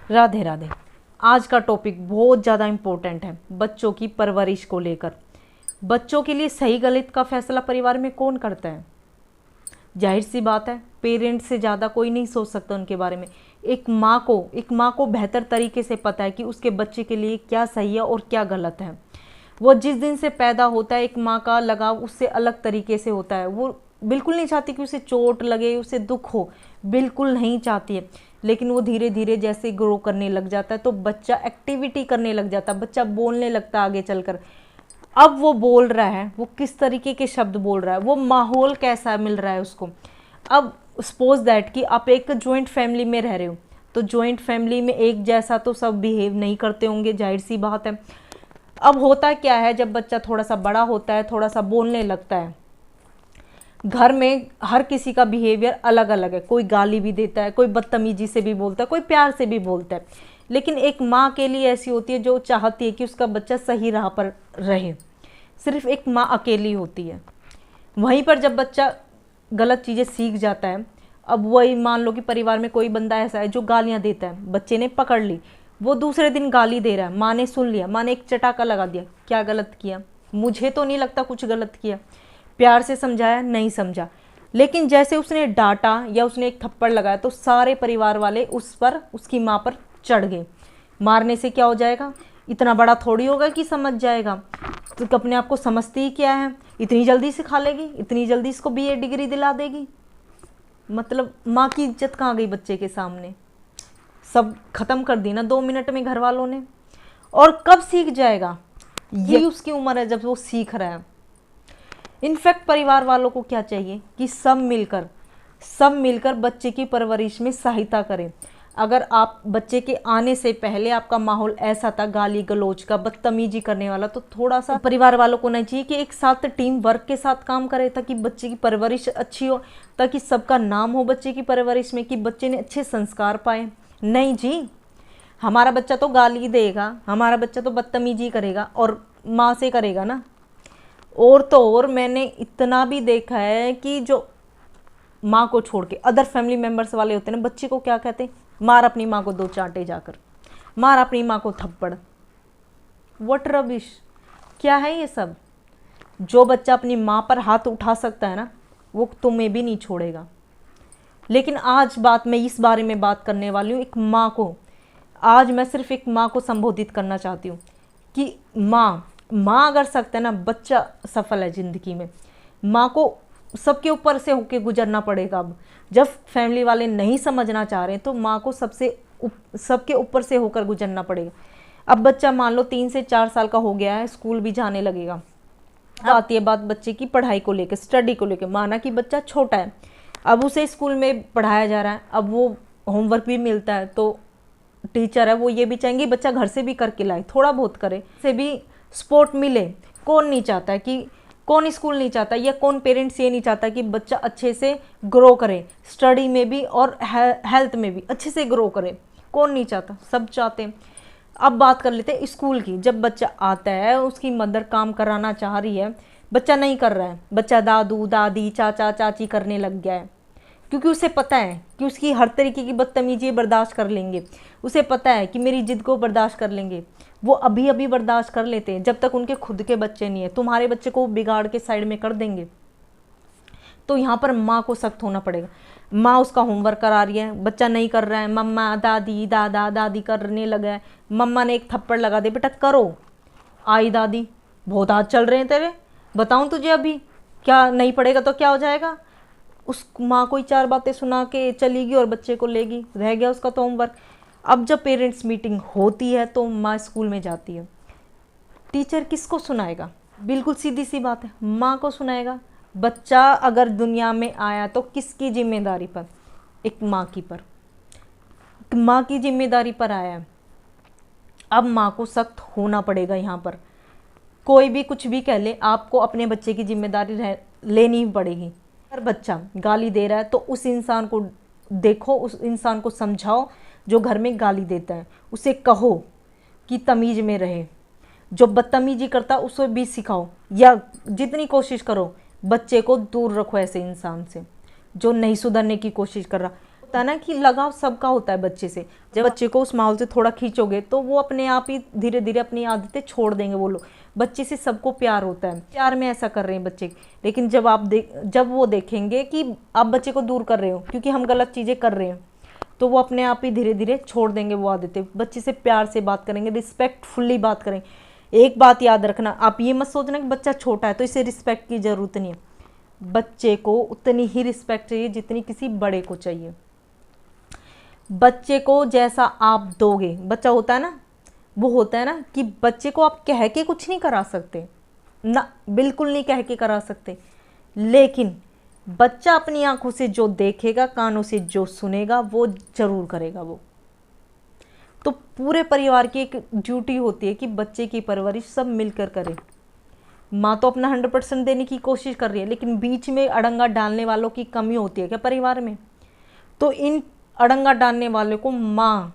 राधे राधे। आज का टॉपिक बहुत ज़्यादा इम्पोर्टेंट है, बच्चों की परवरिश को लेकर। बच्चों के लिए सही गलत का फैसला परिवार में कौन करता है? जाहिर सी बात है, पेरेंट्स से ज़्यादा कोई नहीं सोच सकता उनके बारे में। एक माँ को बेहतर तरीके से पता है कि उसके बच्चे के लिए क्या सही है और क्या गलत है। वो जिस दिन से पैदा होता है, एक माँ का लगाव उससे अलग तरीके से होता है। वो बिल्कुल नहीं चाहती कि उसे चोट लगे, उसे दुख हो, बिल्कुल नहीं चाहती है। लेकिन वो धीरे धीरे जैसे ग्रो करने लग जाता है तो बच्चा एक्टिविटी करने लग जाता है, बच्चा बोलने लगता है आगे चलकर। अब वो बोल रहा है, वो किस तरीके के शब्द बोल रहा है, वो माहौल कैसा मिल रहा है उसको। अब सपोज दैट कि आप एक जॉइंट फैमिली में रह रहे हो, तो जॉइंट फैमिली में एक जैसा तो सब बिहेव नहीं करते होंगे, जाहिर सी बात है। अब होता क्या है, जब बच्चा थोड़ा सा बड़ा होता है, थोड़ा सा बोलने लगता है, घर में हर किसी का बिहेवियर अलग अलग है। कोई गाली भी देता है, कोई बदतमीजी से भी बोलता है, कोई प्यार से भी बोलता है। लेकिन एक माँ के लिए ऐसी होती है जो चाहती है कि उसका बच्चा सही राह पर रहे। सिर्फ एक माँ अकेली होती है। वहीं पर जब बच्चा गलत चीज़ें सीख जाता है, अब वही मान लो कि परिवार में कोई बंदा ऐसा है जो गालियाँ देता है, बच्चे ने पकड़ ली, वो दूसरे दिन गाली दे रहा है, माँ ने सुन लिया, माँ ने एक चटाका लगा दिया, क्या गलत किया? मुझे तो नहीं लगता कुछ गलत किया। प्यार से समझाया, नहीं समझा। लेकिन जैसे उसने डांटा या उसने एक थप्पड़ लगाया तो सारे परिवार वाले उस पर, उसकी माँ पर चढ़ गए। मारने से क्या हो जाएगा? इतना बड़ा थोड़ी होगा कि समझ जाएगा। तो अपने आप को समझती ही क्या है, इतनी जल्दी सिखा लेगी, इतनी जल्दी इसको बीए डिग्री दिला देगी। मतलब माँ की इज्जत कहाँ गई बच्चे के सामने? सब खत्म कर दी ना 2 मिनट में घर वालों ने। और कब सीख जाएगा? यही उसकी उम्र है जब वो सीख रहा है। इनफैक्ट परिवार वालों को क्या चाहिए कि सब मिलकर बच्चे की परवरिश में सहायता करें। अगर आप बच्चे के आने से पहले आपका माहौल ऐसा था गाली गलौज का, बदतमीजी करने वाला, तो थोड़ा सा परिवार वालों को नहीं चाहिए कि एक साथ टीम वर्क के साथ काम करे ताकि बच्चे की परवरिश अच्छी हो, ताकि सबका नाम हो बच्चे की परवरिश में कि बच्चे ने अच्छे संस्कार पाए। नहीं जी, हमारा बच्चा तो गाली देगा, हमारा बच्चा तो बदतमीजी करेगा, और माँ से करेगा ना। और तो और मैंने इतना भी देखा है कि जो माँ को छोड़ के अदर फैमिली मेम्बर्स वाले होते हैं ना, बच्चे को क्या कहते हैं? मार अपनी माँ को 2 चांटे जाकर, मार अपनी माँ को थप्पड़। What rubbish! क्या है ये सब? जो बच्चा अपनी माँ पर हाथ उठा सकता है ना, वो तुम्हें भी नहीं छोड़ेगा। लेकिन आज बात मैं इस बारे में बात करने वाली हूँ, एक माँ को। आज मैं सिर्फ एक माँ को संबोधित करना चाहती हूँ कि माँ अगर सकता है ना, बच्चा सफल है ज़िंदगी में। माँ को सबके ऊपर से होके गुजरना पड़ेगा। अब जब फैमिली वाले नहीं समझना चाह रहे हैं तो माँ को सबके ऊपर से होकर गुजरना पड़ेगा। अब बच्चा मान लो 3 से 4 साल का हो गया है, स्कूल भी जाने लगेगा। अब आती है बात बच्चे की पढ़ाई को लेकर, स्टडी को लेकर। माना कि बच्चा छोटा है, अब उसे स्कूल में पढ़ाया जा रहा है, अब वो होमवर्क भी मिलता है, तो टीचर है वो ये भी चाहेंगे बच्चा घर से भी करके लाए, थोड़ा बहुत करे, से भी सपोर्ट मिले। कौन नहीं चाहता है कि, कौन स्कूल नहीं चाहता, या कौन पेरेंट्स ये नहीं चाहता कि बच्चा अच्छे से ग्रो करे, स्टडी में भी और हेल्थ में भी अच्छे से ग्रो करे? कौन नहीं चाहता, सब चाहते हैं। अब बात कर लेते हैं स्कूल की। जब बच्चा आता है, उसकी मदर काम कराना चाह रही है, बच्चा नहीं कर रहा है, बच्चा दादू दादी चाचा चाची करने लग गया है, क्योंकि उसे पता है कि उसकी हर तरीके की बदतमीजी बर्दाश्त कर लेंगे। उसे पता है कि मेरी जिद को बर्दाश्त कर लेंगे। वो अभी अभी बर्दाश्त कर लेते हैं जब तक उनके खुद के बच्चे नहीं है। तुम्हारे बच्चे को बिगाड़ के साइड में कर देंगे। तो यहाँ पर माँ को सख्त होना पड़ेगा। माँ उसका होमवर्क करा रही है, बच्चा नहीं कर रहा है, मम्मा दादी दादा दादी करने लगा है, मम्मा ने एक थप्पड़ लगा दे, बेटा करो। आई दादी, बहुत हाथ चल रहे हैं तेरे, बताऊँ तुझे अभी, क्या नहीं पड़ेगा तो क्या हो जाएगा? उस माँ को ही 4 बातें सुना के चली गई और बच्चे को लेगी, रह गया उसका तो होमवर्क। अब जब पेरेंट्स मीटिंग होती है तो माँ स्कूल में जाती है, टीचर किसको सुनाएगा? बिल्कुल सीधी सी बात है, माँ को सुनाएगा। बच्चा अगर दुनिया में आया तो किसकी जिम्मेदारी पर? एक माँ की पर, एक माँ की जिम्मेदारी पर आया है। अब माँ को सख्त होना पड़ेगा यहाँ पर। कोई भी कुछ भी कह ले, आपको अपने बच्चे की जिम्मेदारी लेनी ही पड़ेगी। अगर बच्चा गाली दे रहा है तो उस इंसान को देखो, उस इंसान को समझाओ जो घर में गाली देता है। उसे कहो कि तमीज़ में रहे। जो बदतमीजी करता है उसे भी सिखाओ, या जितनी कोशिश करो बच्चे को दूर रखो ऐसे इंसान से जो नहीं सुधरने की कोशिश कर रहा। होता है ना कि लगाव सबका होता है बच्चे से। जब बच्चे को उस माहौल से थोड़ा खींचोगे तो वो अपने आप ही धीरे धीरे अपनी आदतें छोड़ देंगे। वो लोग, बच्चे से सबको प्यार होता है, प्यार में ऐसा कर रहे हैं बच्चे। लेकिन जब वो देखेंगे कि आप बच्चे को दूर कर रहे हो क्योंकि हम गलत चीज़ें कर रहे हैं, तो वो अपने आप ही धीरे धीरे छोड़ देंगे वो आदतें। बच्चे से प्यार से बात करेंगे, रिस्पेक्टफुली बात करेंगे। एक बात याद रखना, आप ये मत सोचना कि बच्चा छोटा है तो इसे रिस्पेक्ट की ज़रूरत नहीं है। बच्चे को उतनी ही रिस्पेक्ट चाहिए जितनी किसी बड़े को चाहिए। बच्चे को जैसा आप दोगे, बच्चा होता है ना, वो होता है ना कि बच्चे को आप कह के कुछ नहीं करा सकते ना, बिल्कुल नहीं कह के करा सकते। लेकिन बच्चा अपनी आंखों से जो देखेगा, कानों से जो सुनेगा, वो जरूर करेगा। वो तो पूरे परिवार की एक ड्यूटी होती है कि बच्चे की परवरिश सब मिलकर करें। माँ तो अपना 100% देने की कोशिश कर रही है, लेकिन बीच में अड़ंगा डालने वालों की कमी होती है क्या परिवार में? तो इन अड़ंगा डालने वालों को माँ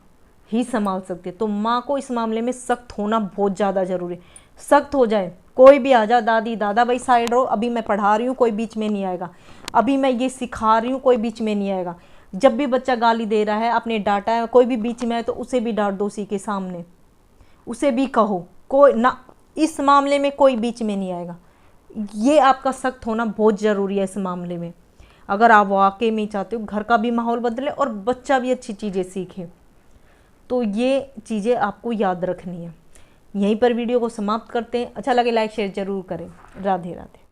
ही संभाल सकती है। तो माँ को इस मामले में सख्त होना बहुत ज़्यादा ज़रूरी है। सख्त हो जाए, कोई भी आ जाए, दादी दादा भाई साइड रहो, अभी मैं पढ़ा रही हूँ, कोई बीच में नहीं आएगा। अभी मैं ये सिखा रही हूँ, कोई बीच में नहीं आएगा। जब भी बच्चा गाली दे रहा है, आपने डांटा है, कोई भी बीच में आए तो उसे भी डांट दो, उसी के सामने उसे भी कहो, कोई ना, इस मामले में कोई बीच में नहीं आएगा। ये आपका सख्त होना बहुत ज़रूरी है इस मामले में। अगर आप वाकई में चाहते हो घर का भी माहौल बदले और बच्चा भी अच्छी चीज़ें सीखे, तो ये चीज़ें आपको याद रखनी है। यहीं पर वीडियो को समाप्त करते हैं। अच्छा लगे लाइक शेयर जरूर करें। राधे राधे।